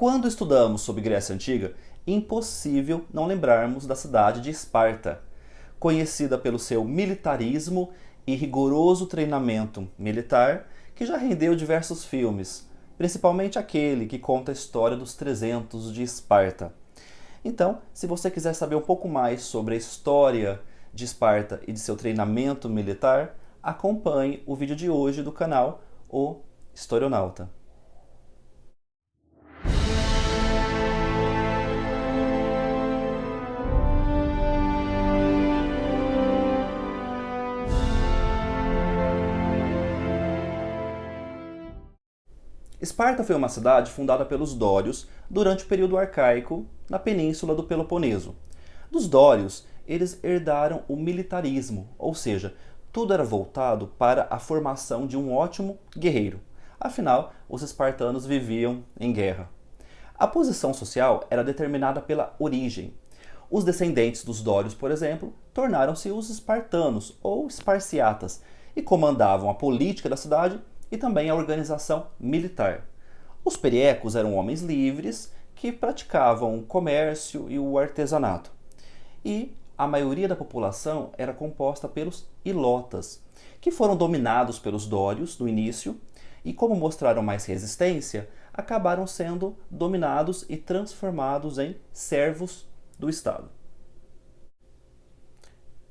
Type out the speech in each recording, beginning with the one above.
Quando estudamos sobre Grécia Antiga, impossível não lembrarmos da cidade de Esparta, conhecida pelo seu militarismo e rigoroso treinamento militar, que já rendeu diversos filmes, principalmente aquele que conta a história dos 300 de Esparta. Então, se você quiser saber um pouco mais sobre a história de Esparta e de seu treinamento militar, acompanhe o vídeo de hoje do canal O Historionauta. Esparta foi uma cidade fundada pelos dórios durante o período arcaico na península do Peloponeso. Dos dórios, eles herdaram o militarismo, ou seja, tudo era voltado para a formação de um ótimo guerreiro. Afinal, os espartanos viviam em guerra. A posição social era determinada pela origem. Os descendentes dos dórios, por exemplo, tornaram-se os espartanos ou esparciatas e comandavam a política da cidade e também a organização militar. Os periecos eram homens livres que praticavam o comércio e o artesanato. E a maioria da população era composta pelos ilotas, que foram dominados pelos dórios no início e, como mostraram mais resistência, acabaram sendo dominados e transformados em servos do Estado.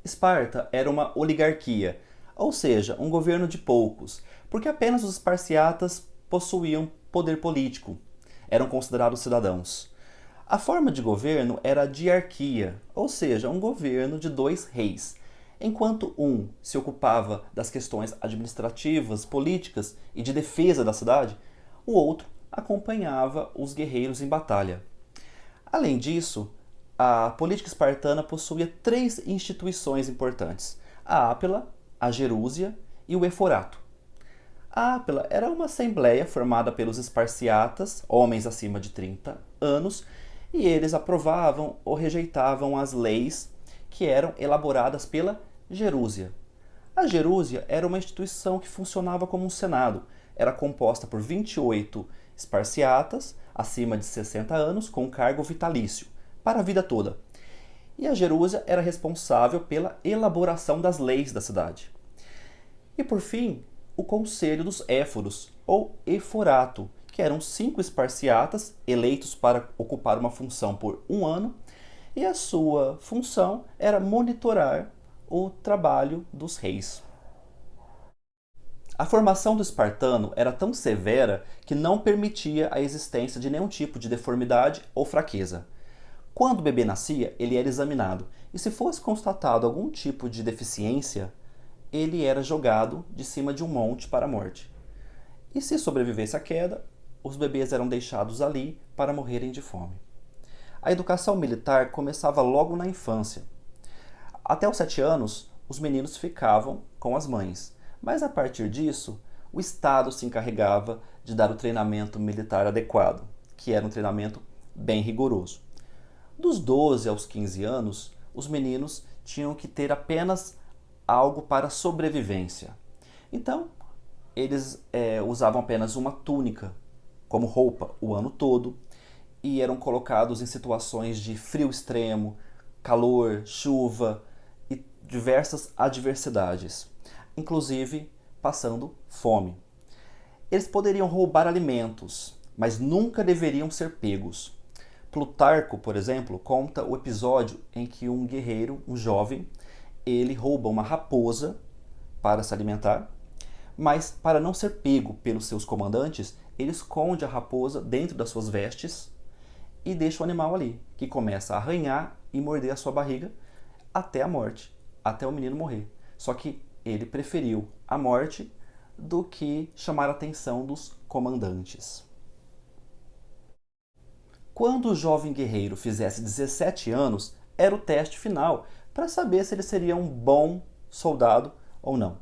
Esparta era uma oligarquia, ou seja, um governo de poucos, porque apenas os esparciatas possuíam poder político, eram considerados cidadãos. A forma de governo era a diarquia, ou seja, um governo de dois reis. Enquanto um se ocupava das questões administrativas, políticas e de defesa da cidade, o outro acompanhava os guerreiros em batalha. Além disso, a política espartana possuía três instituições importantes: a Ápila, a Gerúsia e o Eforato. A Ápila era uma assembleia formada pelos esparciatas, homens acima de 30 anos, e eles aprovavam ou rejeitavam as leis que eram elaboradas pela Gerúsia. A Gerúsia era uma instituição que funcionava como um senado. Era composta por 28 esparciatas acima de 60 anos com cargo vitalício para a vida toda. E a Gerúsia era responsável pela elaboração das leis da cidade. E por fim, o Conselho dos Éforos, ou Eforato, que eram 5 esparciatas eleitos para ocupar uma função por um ano, e a sua função era monitorar o trabalho dos reis. A formação do espartano era tão severa que não permitia a existência de nenhum tipo de deformidade ou fraqueza. Quando o bebê nascia, ele era examinado, e se fosse constatado algum tipo de deficiência, ele era jogado de cima de um monte para a morte. E se sobrevivesse à queda, os bebês eram deixados ali para morrerem de fome. A educação militar começava logo na infância. Até os 7 anos, os meninos ficavam com as mães, mas a partir disso, o Estado se encarregava de dar o treinamento militar adequado, que era um treinamento bem rigoroso. Dos 12 aos 15 anos, os meninos tinham que ter apenas algo para sobrevivência. Então, eles usavam apenas uma túnica como roupa o ano todo e eram colocados em situações de frio extremo, calor, chuva e diversas adversidades, inclusive passando fome. Eles poderiam roubar alimentos, mas nunca deveriam ser pegos. Plutarco, por exemplo, conta o episódio em que um guerreiro, um jovem, ele rouba uma raposa para se alimentar, mas para não ser pego pelos seus comandantes, ele esconde a raposa dentro das suas vestes e deixa o animal ali, que começa a arranhar e morder a sua barriga até a morte, até o menino morrer. Só que ele preferiu a morte do que chamar a atenção dos comandantes. Quando o jovem guerreiro fizesse 17 anos, era o teste final para saber se ele seria um bom soldado ou não.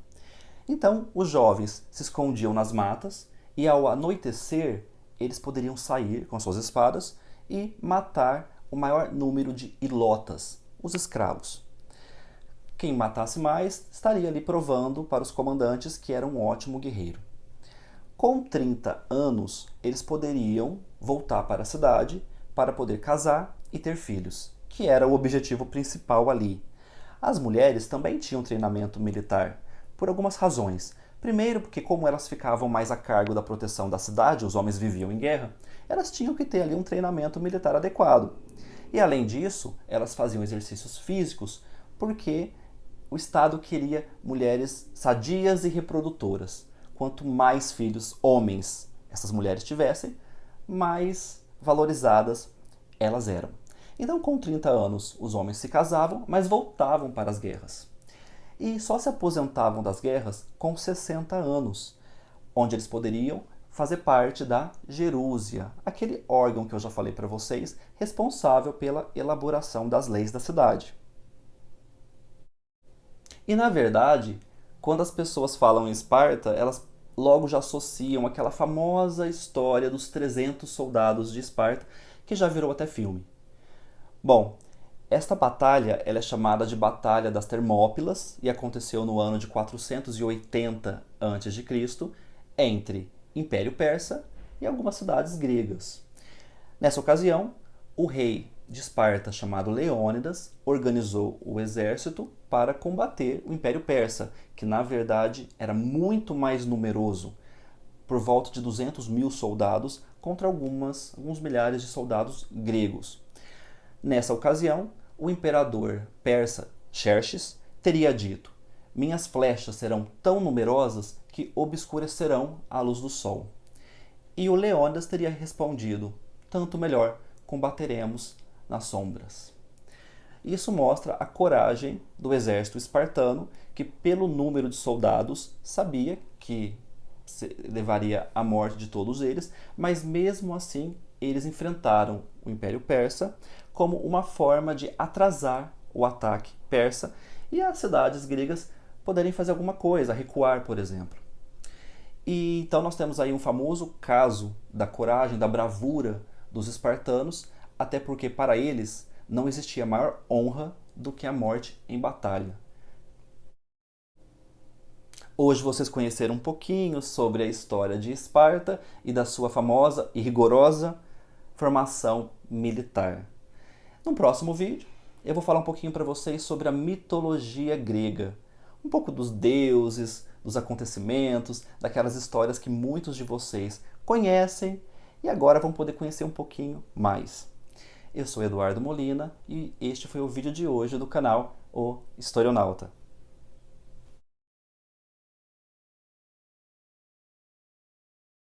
Então, os jovens se escondiam nas matas e, ao anoitecer, eles poderiam sair com suas espadas e matar o maior número de ilotas, os escravos. Quem matasse mais estaria ali provando para os comandantes que era um ótimo guerreiro. Com 30 anos, eles poderiam voltar para a cidade para poder casar e ter filhos, que era o objetivo principal ali. As mulheres também tinham treinamento militar, por algumas razões. Primeiro, porque como elas ficavam mais a cargo da proteção da cidade, os homens viviam em guerra, elas tinham que ter ali um treinamento militar adequado. E além disso, elas faziam exercícios físicos, porque o Estado queria mulheres sadias e reprodutoras. Quanto mais filhos homens essas mulheres tivessem, mais valorizadas elas eram. Então, com 30 anos, os homens se casavam, mas voltavam para as guerras. E só se aposentavam das guerras com 60 anos, onde eles poderiam fazer parte da gerúsia, aquele órgão que eu já falei para vocês, responsável pela elaboração das leis da cidade. E na verdade, quando as pessoas falam em Esparta, elas logo já associam aquela famosa história dos 300 soldados de Esparta, que já virou até filme. Bom, esta batalha ela é chamada de Batalha das Termópilas e aconteceu no ano de 480 a.C. entre Império Persa e algumas cidades gregas. Nessa ocasião, o rei de Esparta, chamado Leônidas, organizou o exército para combater o Império Persa, que na verdade era muito mais numeroso, por volta de 200 mil soldados contra alguns milhares de soldados gregos. Nessa ocasião, o imperador persa Xerxes teria dito: minhas flechas serão tão numerosas que obscurecerão a luz do sol. E o Leônidas teria respondido: tanto melhor, combateremos nas sombras. Isso mostra a coragem do exército espartano, que pelo número de soldados sabia que levaria à morte de todos eles, mas mesmo assim eles enfrentaram o Império Persa como uma forma de atrasar o ataque persa e as cidades gregas poderem fazer alguma coisa, recuar, por exemplo. E então nós temos aí um famoso caso da coragem, da bravura dos espartanos, até porque para eles não existia maior honra do que a morte em batalha. Hoje vocês conheceram um pouquinho sobre a história de Esparta e da sua famosa e rigorosa formação militar. No próximo vídeo, eu vou falar um pouquinho para vocês sobre a mitologia grega, um pouco dos deuses, dos acontecimentos, daquelas histórias que muitos de vocês conhecem e agora vão poder conhecer um pouquinho mais. Eu sou Eduardo Molina e este foi o vídeo de hoje do canal O Historionauta.